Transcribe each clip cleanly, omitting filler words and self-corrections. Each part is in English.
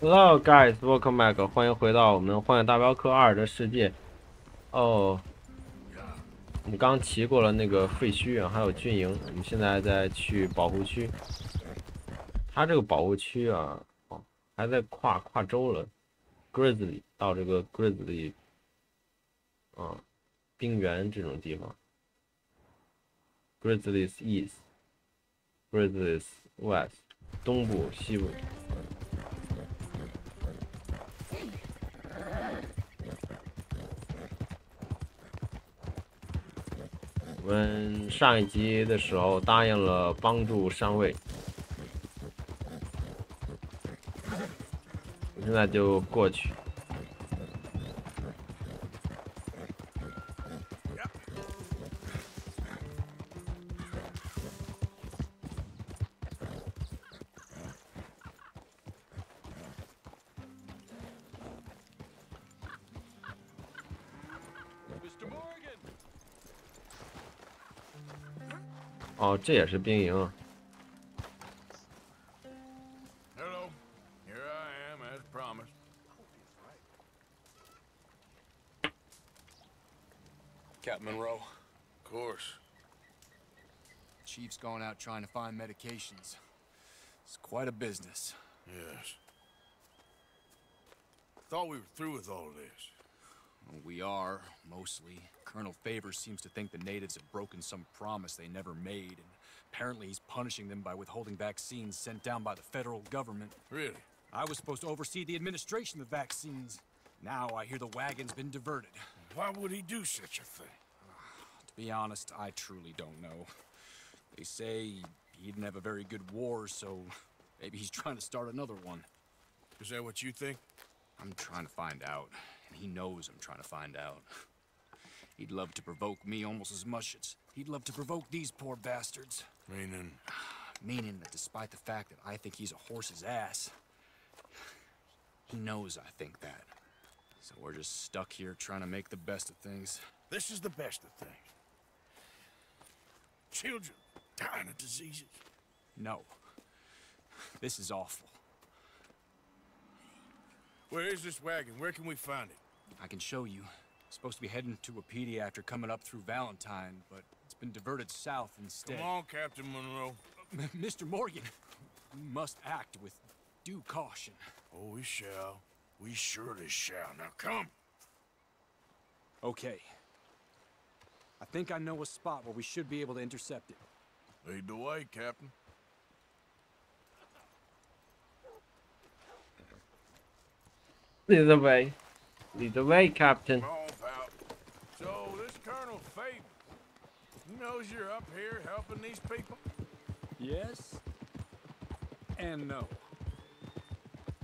Hello guys, welcome back，欢迎回到我们《荒野大镖客2》的世界。哦，我们刚骑过了那个废墟啊，还有军营，我们现在在去保护区。它这个保护区啊，哦，还在跨州了，Grizzly 到这个 Grizzly 啊冰原这种地方，Grizzlies East，Grizzlies West，东部、西部。我们上一集的时候答应了帮助上尉，我现在就过去。哦，这也是兵营啊。Hello, here I am as promised. Captain Monroe. Of course. Chief's gone out trying to find medications. It's quite a business. Yes. Thought we were through with all this. Well, we are, mostly. Colonel Favors seems to think the natives have broken some promise they never made, and apparently he's punishing them by withholding vaccines sent down by the federal government. Really? I was supposed to oversee the administration of the vaccines. Now I hear the wagon's been diverted. Why would he do such a thing? To be honest, I truly don't know. They say he didn't have a very good war, so maybe he's trying to start another one. Is that what you think? I'm trying to find out, and he knows I'm trying to find out. He'd love to provoke me almost as much as he'd love to provoke these poor bastards. Meaning? Meaning that despite the fact that I think he's a horse's ass, he knows I think that. So we're just stuck here trying to make the best of things. This is the best of things. Children dying of diseases. No. This is awful. Where is this wagon? Where can we find it? I can show you. Supposed to be heading to Wapiti after coming up through Valentine, but it's been diverted south instead. Come on, Captain Monroe. Mr. Morgan, we must act with due caution. Oh, we shall. We surely shall. Now come. Okay. I think I know a spot where we should be able to intercept it. Lead the way, Captain. Lead the way. Lead the way, Captain. Come on, pal. So, this Colonel Favors, he knows you're up here helping these people? Yes. And no.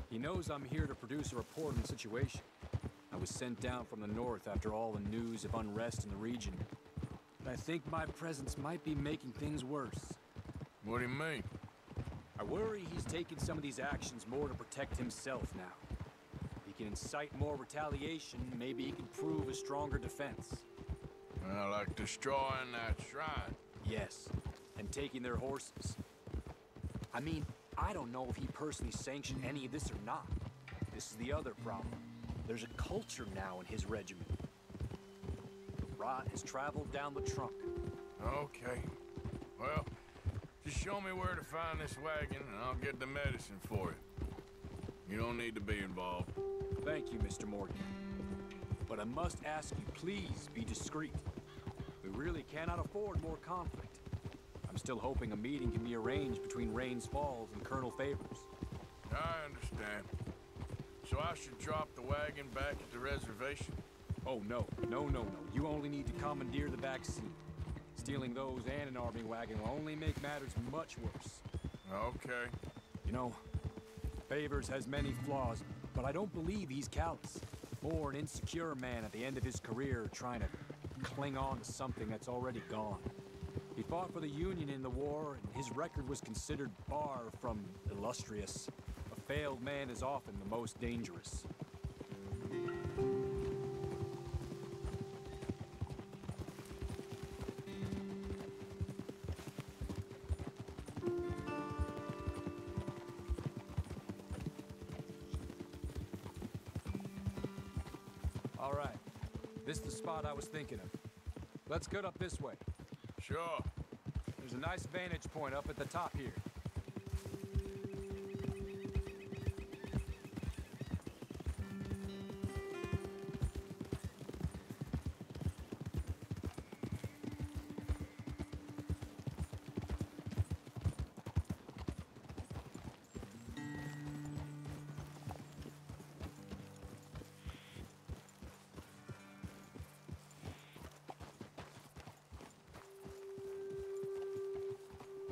He knows I'm here to produce a report on the situation. I was sent down from the north after all the news of unrest in the region. But I think my presence might be making things worse. What do you mean? I worry he's taking some of these actions more to protect himself now. He can incite more retaliation, maybe he can prove a stronger defense. Well, like destroying that shrine. Yes, and taking their horses. I mean, I don't know if he personally sanctioned any of this or not. This is the other problem. There's a culture now in his regiment. The rot has traveled down the trunk. Okay. Well, just show me where to find this wagon and I'll get the medicine for you. You don't need to be involved. Thank you, Mr. Morgan. But I must ask you, please be discreet. We really cannot afford more conflict. I'm still hoping a meeting can be arranged between Rains Falls and Colonel Favors. I understand. So I should drop the wagon back at the reservation? Oh, no. No. You only need to commandeer the vaccine. Stealing those and an army wagon will only make matters much worse. Okay. You know, Favors has many flaws, but I don't believe he's callous. More an insecure man at the end of his career trying to cling on to something that's already gone. He fought for the Union in the war, and his record was considered far from illustrious. A failed man is often the most dangerous. All right. This is the spot I was thinking of. Let's cut up this way. Sure. There's a nice vantage point up at the top here.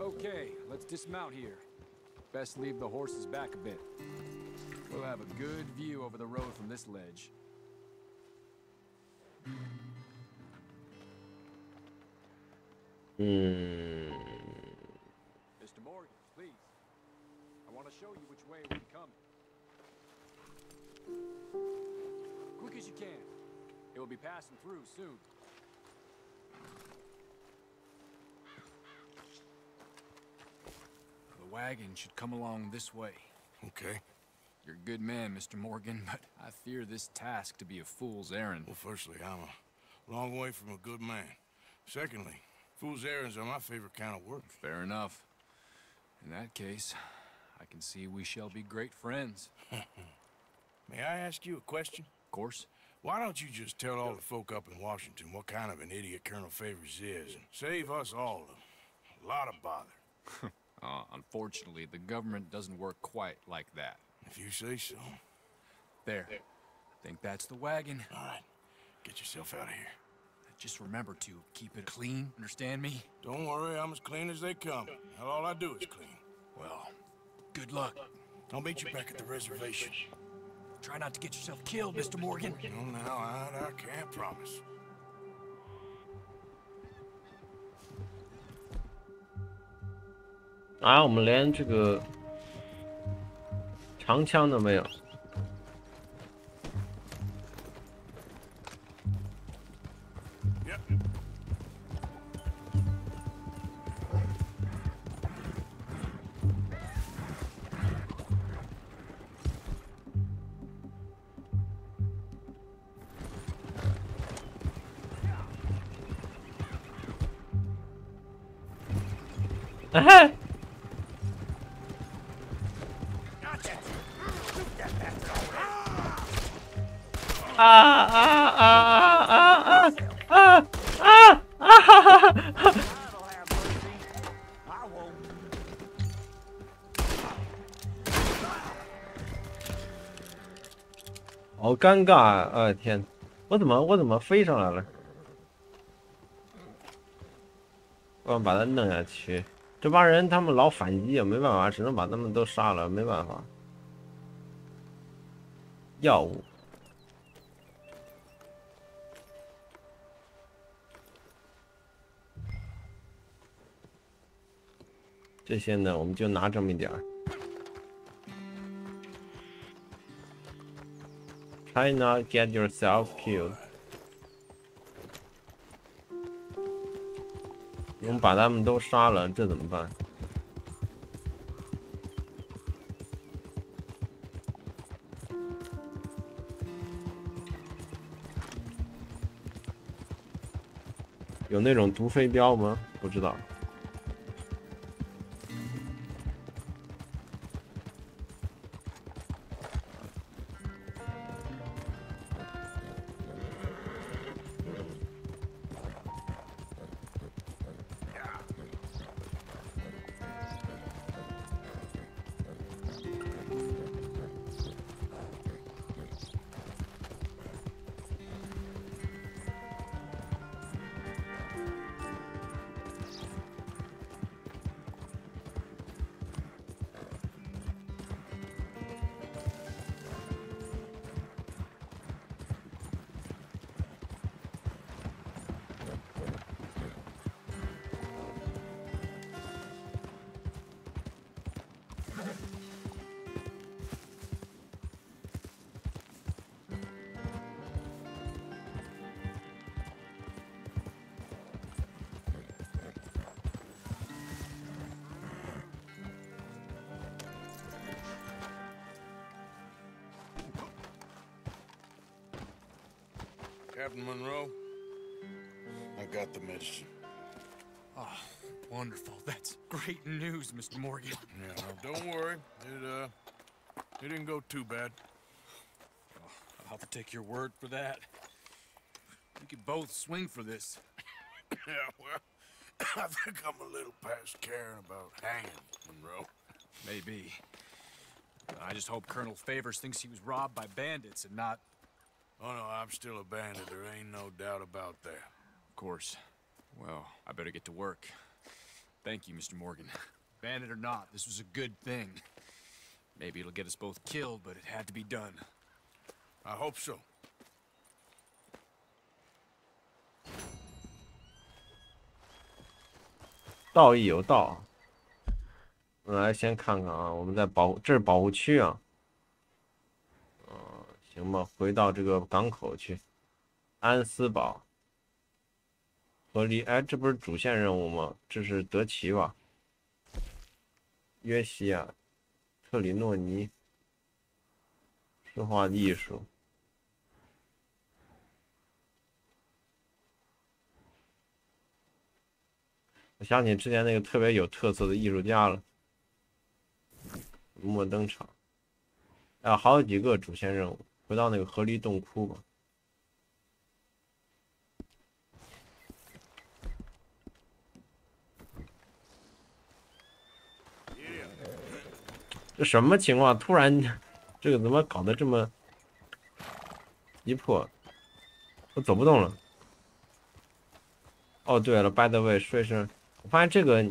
Okay, let's dismount here. Best leave the horses back a bit. We'll have a good view over the road from this ledge. Mr. Morgan, please. I want to show you which way we're coming. Quick as you can. It will be passing through soon. The wagon should come along this way. Okay. You're a good man, Mr. Morgan, but I fear this task to be a fool's errand. Well, firstly, I'm a long way from a good man. Secondly, fool's errands are my favorite kind of work. Fair enough. In that case, I can see we shall be great friends. May I ask you a question? Of course. Why don't you just tell all the folk up in Washington what kind of an idiot Colonel Favors is, and save us all a lot of bother? Unfortunately, the government doesn't work quite like that. If you say so. There. I think that's the wagon. All right. Get yourself out of here. Just remember to keep it clean, understand me? Don't worry, I'm as clean as they come. Hell, all I do is clean. Well, good luck. I'll meet you back at the reservation. Try not to get yourself killed, Mr. Morgan. No, now, I can't promise. 啊，我们连这个长枪都没有。哎！啊啊啊啊啊啊啊啊！好尴尬啊！哎天，我怎么飞上来了？我要把他弄下去。这帮人他们老反击也没办法，只能把他们都杀了，没办法。药物。这些呢，我们就拿这么一点儿。Try not get yourself killed。我们把他们都杀了，这怎么办？有那种毒飞镖吗？不知道。Captain Monroe, I got the medicine. Oh, wonderful. That's great news, Mr. Morgan. Yeah, no, don't worry. It didn't go too bad. Oh, I'll have to take your word for that. We could both swing for this. Yeah, well, I think I'm a little past caring about hanging, Monroe. Maybe. I just hope Colonel Favors thinks he was robbed by bandits and not... Oh, no, I'm still a bandit. There ain't no doubt about that. Of course. Well, I better get to work. Thank you, Mr. Morgan. Bandit or not, this was a good thing. Maybe it'll get us both killed, but it had to be done. I hope so. 道义有道。我们来先看看啊，我们在这是保护区啊。行吧，回到这个港口去。安斯堡。和离，哎，这不是主线任务吗？这是德奇吧？约西亚、特里诺尼。说话艺术。我想起之前那个特别有特色的艺术家了。末登场。啊，还有几个主线任务，回到那个河狸洞窟吧。这什么情况？突然，这个怎么搞得这么急迫？我走不动了。哦，对了 ，by the way， 说一声，我发现这个，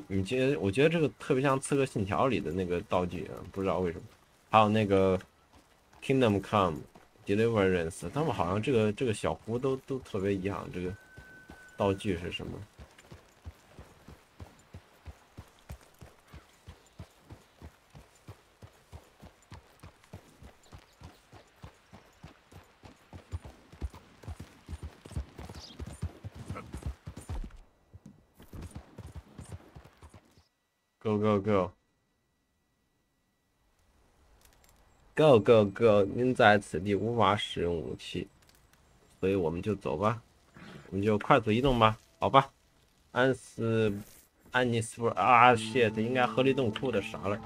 我觉得这个特别像《刺客信条》里的那个道具啊，不知道为什么。还有那个 Kingdom Come、Deliverance， 他们好像这个小湖都特别一样。这个道具是什么？ Go go go go go go！ 您在此地无法使用武器，所以我们就走吧，我们就快速移动吧，好吧？安妮斯福啊 ，shit， 应该河狸洞窟的啥了？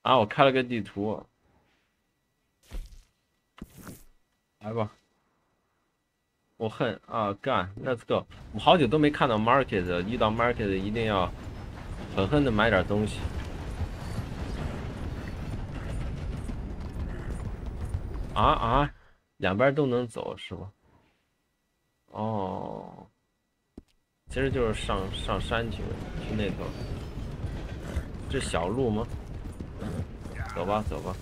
啊，我开了个地图，来吧。我恨啊，干 ，Let's go！ 我好久都没看到 market， 遇到 market 一定要狠狠的买点东西。两边都能走是吧？哦，其实就是上山去那头。这小路吗？ 走吧，走吧。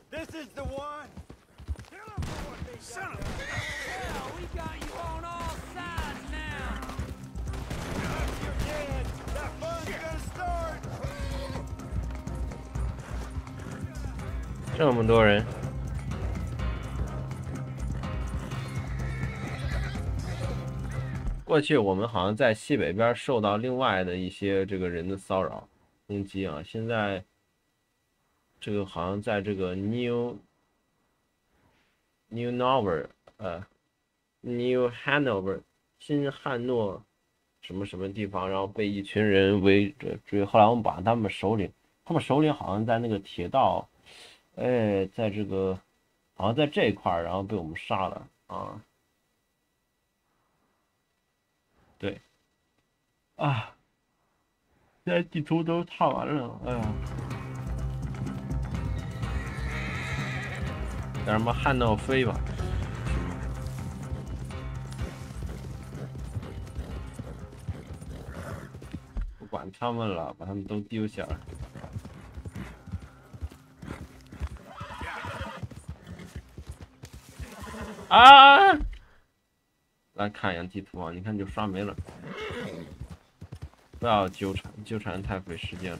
This is the one. Son of Hell, we got you on all sides now. you're dead. That fun's gonna start. 这么多人，过去我们好像在西北边受到另外的一些这个人的骚扰攻击啊，现在这个好像在这个 New Hanover New Hanover 新汉诺什么什么地方，然后被一群人围着追，后来我们把他们首领好像在那个铁道，哎，在这个好像在这一块然后被我们杀了啊。对啊，现在地图都踏完了，哎呀，叫什么汉诺菲吧。不管他们了，把他们都丢下来。啊！来看一眼地图啊，你看就刷没了。不要纠缠，纠缠太费时间了。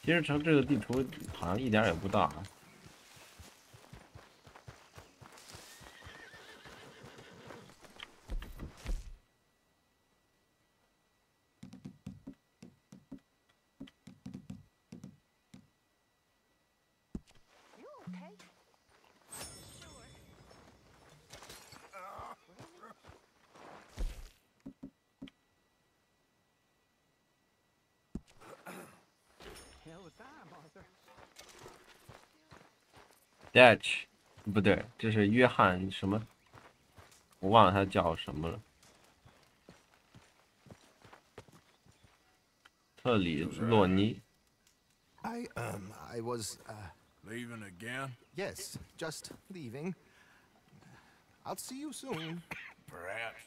其实成这个地图好像一点也不大啊。Dutch， 不对，这是约翰什么？我忘了他叫什么了。特里洛尼。I was, Leaving again? yes, just leaving. I'll see you soon. Perhaps.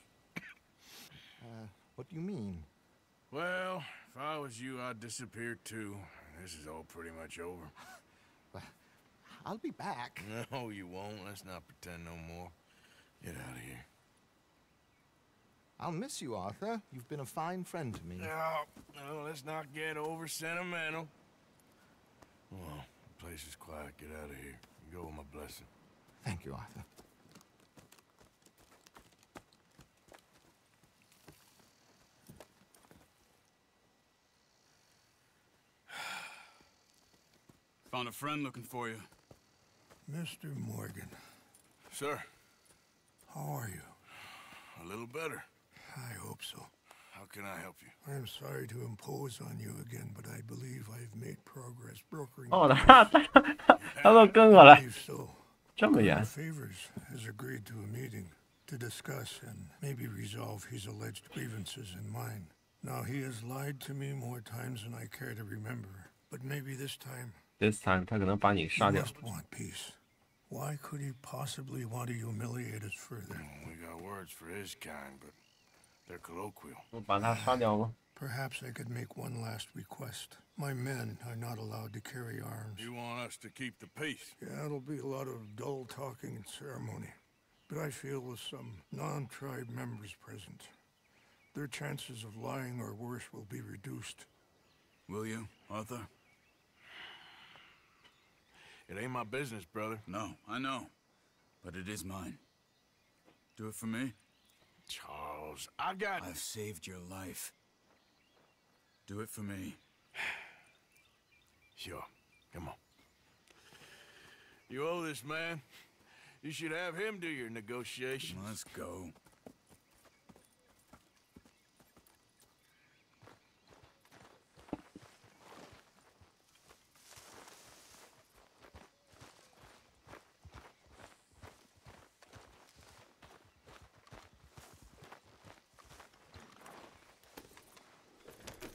What do you mean? Well, if I was you, I'd disappear too. This is all pretty much over. I'll be back. No, you won't. Let's not pretend no more. Get out of here. I'll miss you, Arthur. You've been a fine friend to me. No, let's not get over sentimental. Well, the place is quiet. Get out of here. You go with my blessing. Thank you, Arthur. Found a friend looking for you. Mr. Morgan, Sir, how are you? a little better. I hope so. How can I help you? I am sorry to impose on you again, but I believe I've made progress brokering. 哦，他都跟过 I 来， believe so. 这么远 Favors has agreed to a meeting to discuss and maybe resolve his alleged grievances and mine. Now, he has lied to me more times than I care to remember, but maybe this time？This time 他可能把你 he 杀掉。 must want peace. Why could he possibly want to humiliate us further? We got words for his kind, but they're colloquial. 我把他杀掉吗？ Perhaps I could make one last request. My men are not allowed to carry arms. You want us to keep the peace? Yeah, it'll be a lot of dull talking and ceremony. But I feel with some non-tribe members present, their chances of lying or worse will be reduced. Will you, Arthur? It ain't my business, brother. No, I know. But it is mine. Do it for me? Charles, I got... I've saved your life. Do it for me. Sure. Come on. You owe this man. You should have him do your negotiations. Let's go.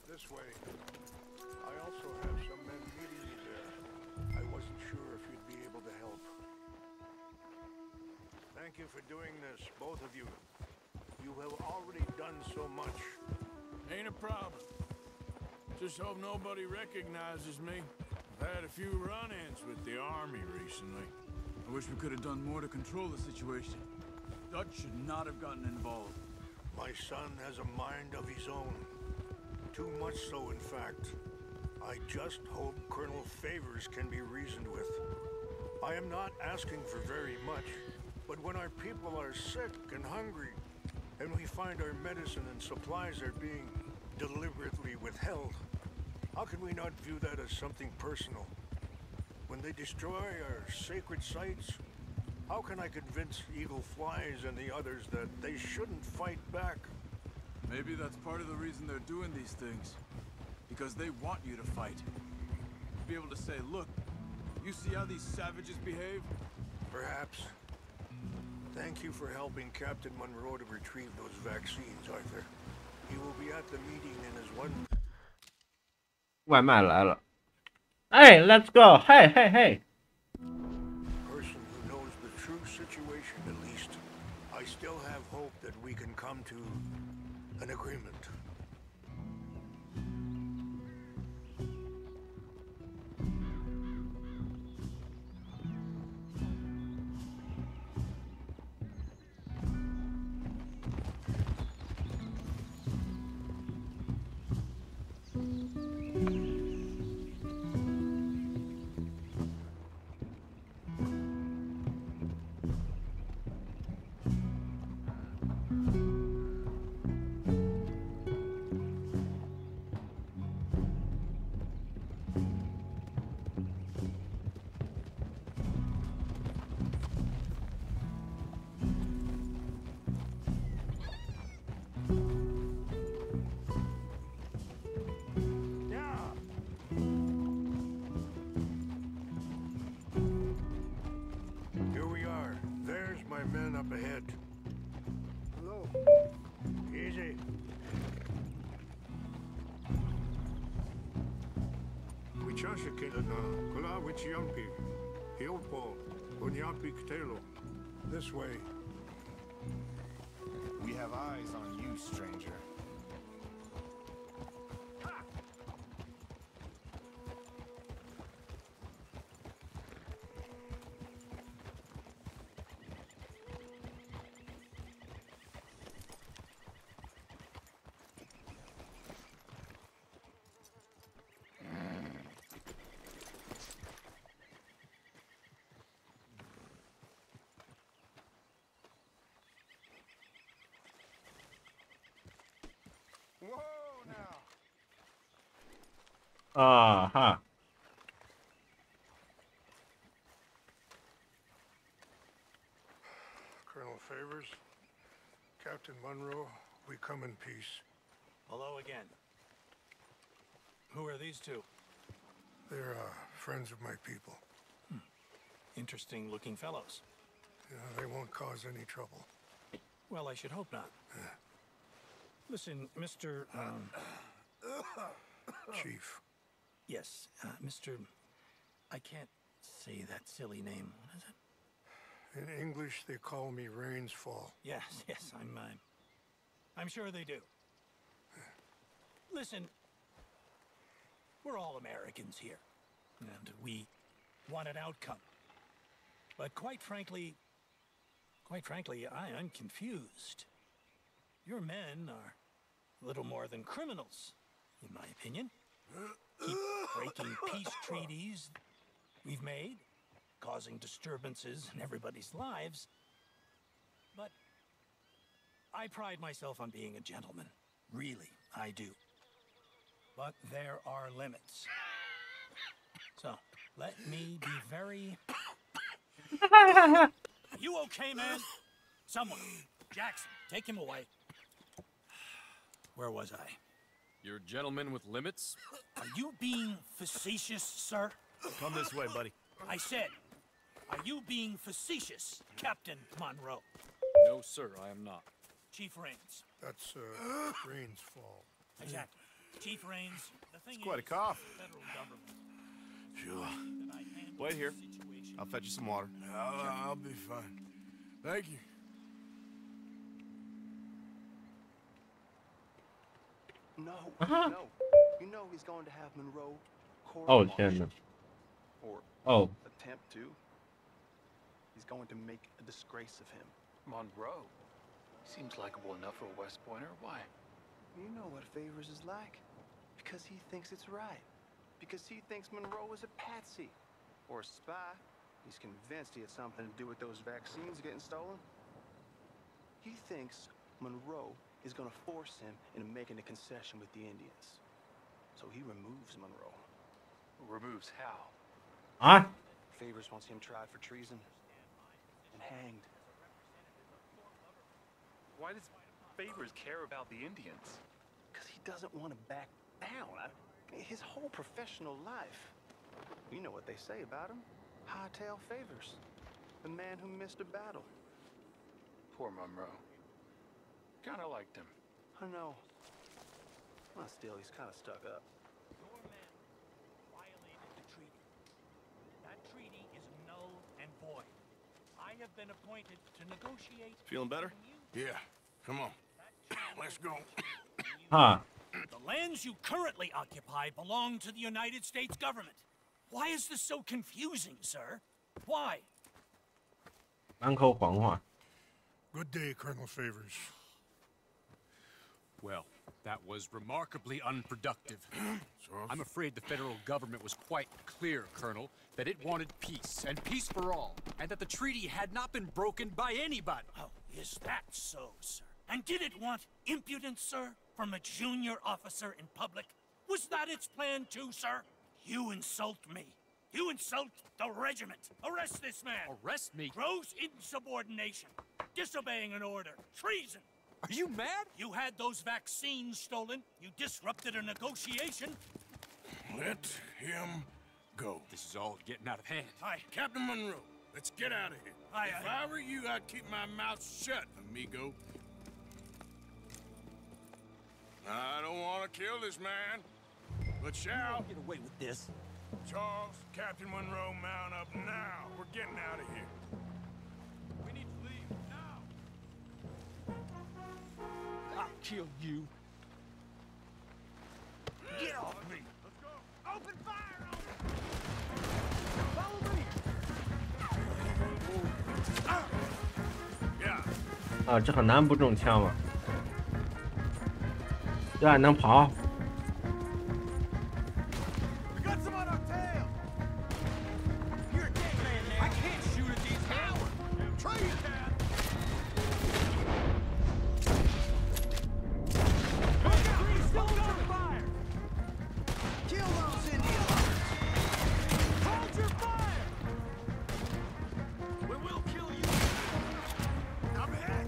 This way. I also have some men meeting me there. I wasn't sure if you'd be able to help. Thank you for doing this, both of you. You have already done so much. Ain't a problem. Just hope nobody recognizes me. I've had a few run-ins with the army recently. I wish we could have done more to control the situation. Dutch should not have gotten involved. My son has a mind of his own. Too much so, in fact. I just hope Colonel Favors can be reasoned with. I am not asking for very much, but when our people are sick and hungry, and we find our medicine and supplies are being deliberately withheld, how can we not view that as something personal? When they destroy our sacred sites, how can I convince Eagle Flies and the others that they shouldn't fight back? Maybe that's part of the reason they're doing these things. Because they want you to fight. Be able to say, look, you see how these savages behave? Perhaps. Thank you for helping Captain Monroe to retrieve those vaccines, Arthur. He will be at the meeting in his one... 外卖来了。哎 ，Let's go！ 嘿嘿嘿。 person who knows the true situation at least. I still have hope that we can come to an agreement. Up ahead. Hello. Easy. This way. We have eyes on you, stranger. Whoa, now. 啊哈。 Colonel Favors, Captain Monroe, we come in peace. Hello again. Who are these two? They're friends of my people. Interesting looking fellows. They won't cause any trouble. Well, I should hope not. Listen, Mr. Chief. Yes, Mr. I can't say that silly name. What is it? In English, they call me Rains Fall. Yes, I'm sure they do. Listen, we're all Americans here, and we want an outcome. But quite frankly, I'm confused. Your men are little more than criminals, in my opinion. Keep breaking peace treaties we've made, causing disturbances in everybody's lives. But I pride myself on being a gentleman. Really, I do. But there are limits. So, let me be very... You okay, man? Someone. Jackson, take him away. Where was I? You're a gentleman with limits? Are you being facetious, sir? Come this way, buddy. I said, are you being facetious, Captain Monroe? No, sir, I am not. Chief Rains. That's Rains Fall. Exactly. Chief Rains, the thing It's quite a is, cough. the federal government. Sure. That I handle Wait here. the situation. I'll fetch you some water. I'll be fine. Thank you. No, no. You know he's going to have Monroe Oh, court-martialed. 天哪。 Or Oh. attempt to. He's going to make a disgrace of him. Monroe? Seems likable enough for a West Pointer. Why? You know what Favors is like. Because he thinks it's right. Because he thinks Monroe is a patsy. Or a spy. He's convinced he had something to do with those vaccines getting stolen. He thinks Monroe is gonna force him into making a concession with the Indians. So he removes Monroe. Removes how? Ah? Favors wants him tried for treason and hanged. Why does Favors care about the Indians? Because he doesn't want to back down. His whole professional life. You know what they say about him. Hightail Favors. The man who missed a battle. Poor Monroe. Kinda liked him. I know. Well, still, he's kind of stuck up. Your men violated the treaty. That treaty is null and void. I have been appointed to negotiate. Feeling better? Yeah. Come on. Let's go. Huh. The lands you currently occupy belong to the United States government. Why is this so confusing, sir? Why? 满口谎话。 Good day, Colonel Favors. Well, that was remarkably unproductive. I'm afraid the federal government was quite clear, Colonel, that it wanted peace, and peace for all, and that the treaty had not been broken by anybody. Oh, is that so, sir? And did it want impudence, sir, from a junior officer in public? Was that its plan too, sir? You insult me. You insult the regiment. Arrest this man. Arrest me? Gross insubordination. Disobeying an order. Treason. Are you mad? You had those vaccines stolen. You disrupted a negotiation. Let him go. This is all getting out of hand. Aye. Captain Monroe, let's get out of here. Aye, If aye. I were you, I'd keep my mouth shut, amigo. I don't want to kill this man, but shall. Get away with this. Charles, Captain Monroe, mount up now. We're getting out of here. We need to leave now. I'll kill you. Get off me. Let's go. Open fire on me. Follow me. Yeah. 啊，这很难不中枪嘛。对啊，能跑。 We got some on our tail. You're a dead man now. I can't shoot at these cowards. Try you can. He's still under fire. Kill those Indians. Hold your fire. We will kill you. I'm ahead.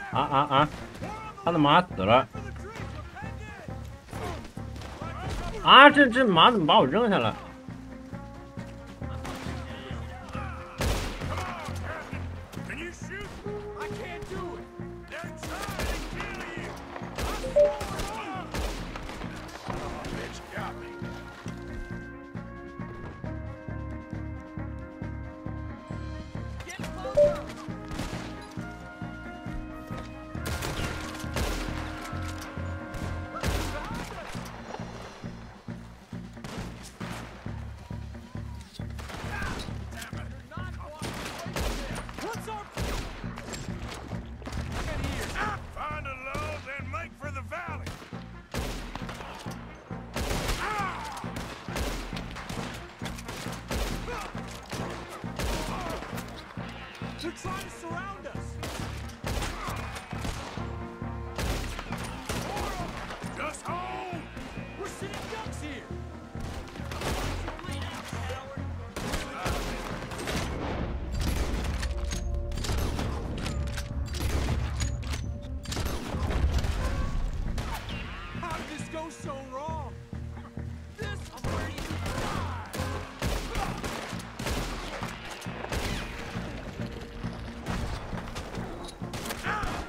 啊啊啊！他的马死了。啊，这马怎么把我扔下来？ Can you shoot? I can't do it. They're trying to kill you. Oh, bitch got me. Get closer. What's our Find a low, then make for the valley. They're trying to surround us. Just hold. We're sitting ducks here. How did this go so wrong? This is where you die.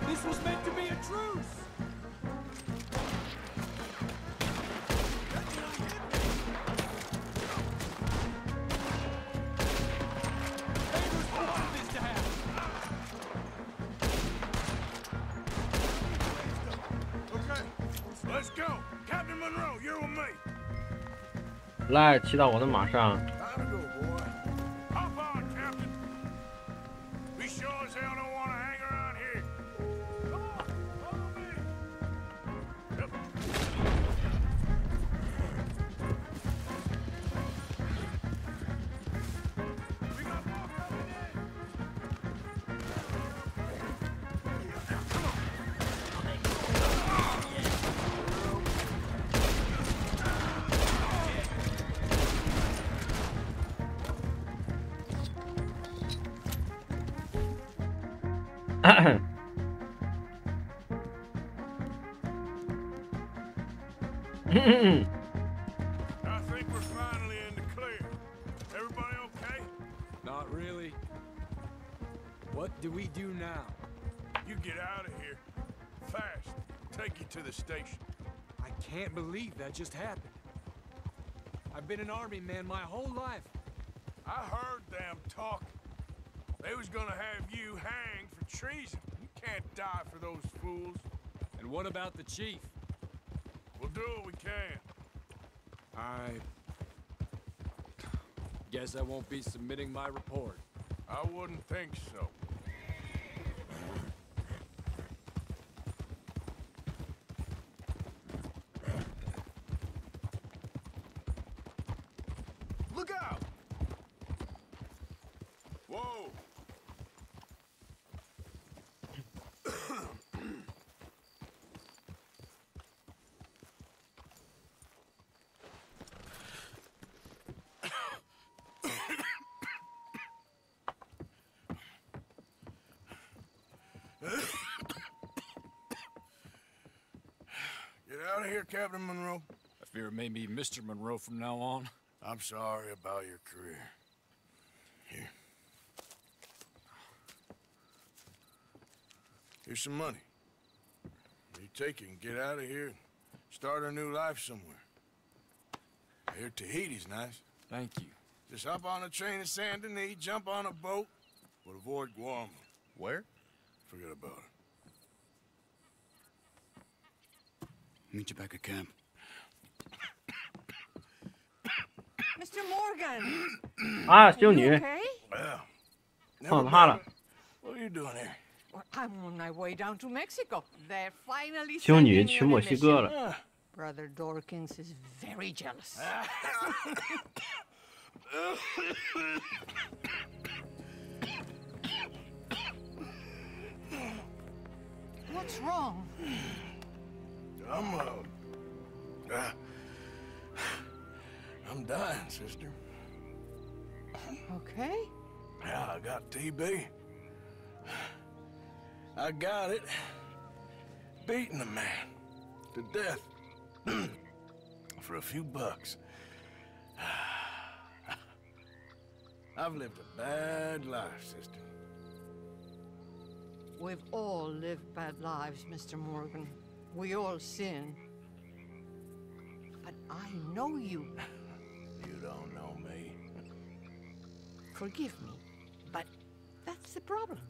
This was meant to be a truce. Favors wanted this to happen. Okay, let's go. Captain Monroe, you're with me. 来，骑到我的马上。 Time to go, boy. Hop on, Captain. We sure as hell don't want to hang around here. Come on, follow me. Yep. I think we're finally in the clear. Everybody okay? Not really. What do we do now? You get out of here. Fast. Take you to the station. I can't believe that just happened. I've been an army man my whole life. I heard them talk. They was gonna have you hanged for treason. You can't die for those fools. And what about the chief? We'll do what we can. I guess I won't be submitting my report. I wouldn't think so. Look out! Whoa! Get out of here, Captain Monroe. I fear it may be Mr. Monroe from now on. I'm sorry about your career. Here. Here's some money. You take it and get out of here and start a new life somewhere. Here, Tahiti's nice. Thank you. Just hop on a train to Saint Denis, jump on a boat, but avoid Guam. Where? Forget about it. Meet you back at camp. Mr. Morgan! 啊，修 You 女， okay? Well, 放他了。 What are you doing here? Well, I'm on my way down to Mexico. They're finally 修女 sending 去 you an 墨西哥 admission. 了。 Brother Dorkins is very jealous. What's wrong? I'm dying, sister. Okay. Yeah, I got TB. I got it. Beating a man to death for a few bucks. I've lived a bad life, sister. We've all lived bad lives, Mr. Morgan. We all sin. But I know you. You don't know me. Forgive me, but that's the problem.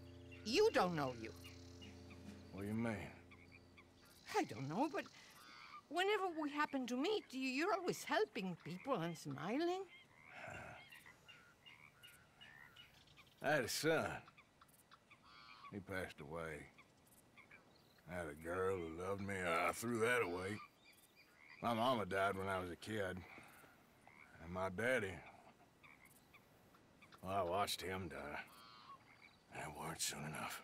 You don't know you. What do you mean? I don't know, but whenever we happen to meet, you're always helping people and smiling. I had a son. He passed away. I had a girl who loved me. I threw that away. My mama died when I was a kid. And my daddy, well, I watched him die. And it weren't soon enough.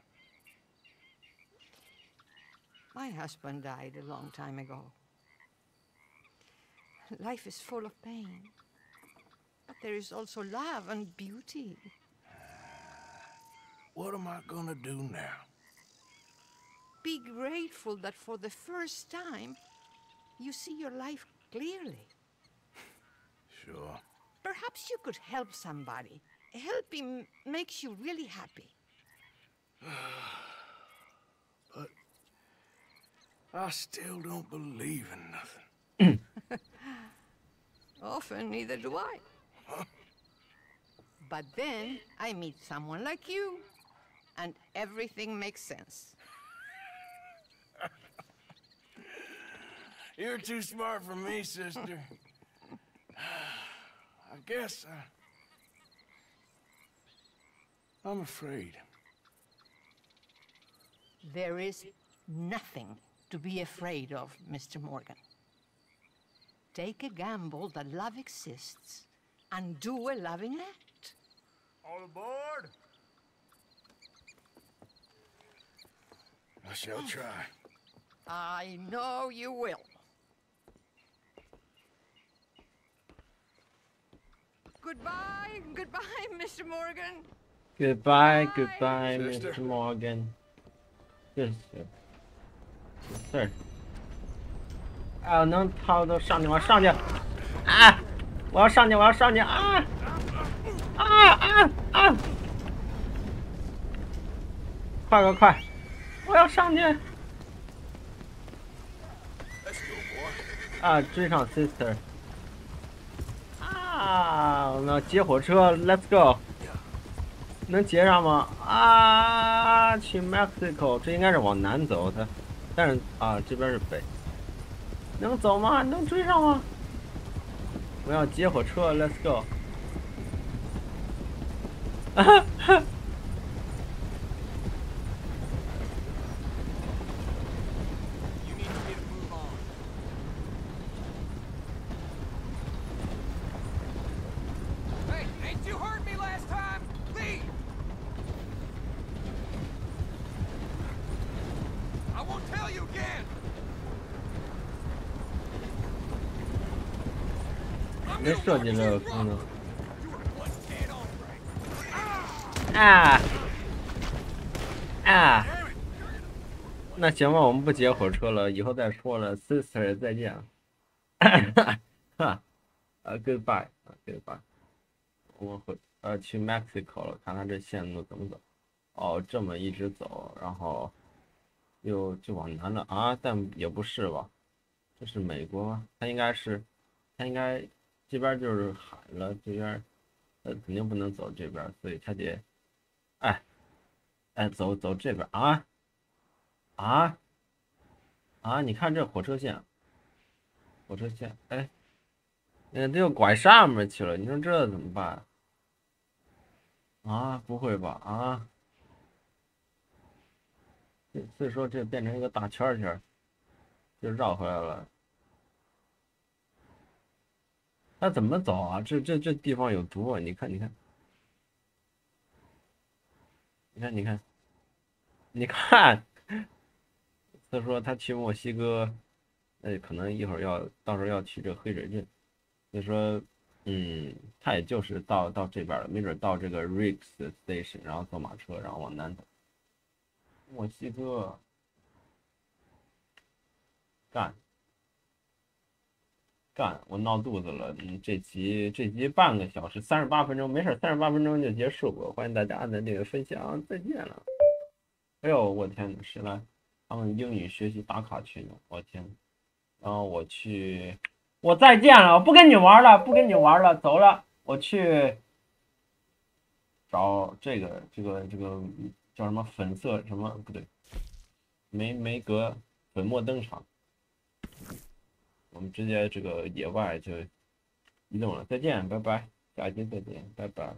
My husband died a long time ago. Life is full of pain. But there is also love and beauty. What am I gonna do now? Be grateful that for the first time, you see your life clearly. Sure. Perhaps you could help somebody. Helping makes you really happy. But I still don't believe in nothing. Often, neither do I. But then I meet someone like you, and everything makes sense. You're too smart for me, sister. I guess I'm afraid. There is nothing to be afraid of, Mr. Morgan. Take a gamble that love exists and do a loving act. All aboard! I shall try. I know you will. Goodbye, goodbye, Mr. Morgan. Goodbye, goodbye, Sister. Mr. Morgan. 这是事儿。哎，我能掏都上去，我上去！啊！我要上去，我要上去！啊！啊啊啊！快快快！我要上去！啊，追上 sister！ 啊，我们要接火车 ，Let's go！ 能接上吗？啊，去 Mexico， 这应该是往南走的，但是啊，这边是北。能走吗？能追上吗？我要接火车 ，Let's go！ 啊哈！ 没设计这个功能。啊啊！那行吧，我们不接火车了，以后再说了。Sister， 再见。哈，goodbye， goodbye。我们去 Mexico 了，看看这线路怎么走。哦，这么一直走，然后又就往南了啊？但也不是吧？这是美国吗？它应该。这边就是海了，这边肯定不能走这边，所以他得，哎，走这边啊啊啊！你看这火车线，哎，这又拐上面去了，你说这怎么办？啊，不会吧？啊，所以说这变成一个大圈圈，就绕回来了。那怎么走啊？这地方有毒啊！你看，他说他去墨西哥，可能一会儿到时候要去这黑水镇，所以说，他也就是到这边了，没准到这个 Riggs Station， 然后坐马车，然后往南走。墨西哥，干，我闹肚子了。这集半个小时，38分钟，没事，38分钟就结束了。欢迎大家按赞、订阅、分享，再见了。哎呦，我天哪，谁来？他们英语学习打卡群，我天！然后我再见了，我不跟你玩了，走了，我去找这个叫什么粉色什么不对，梅格粉墨登场。我们直接这个野外就移动了，再见，拜拜，下期再见，拜拜。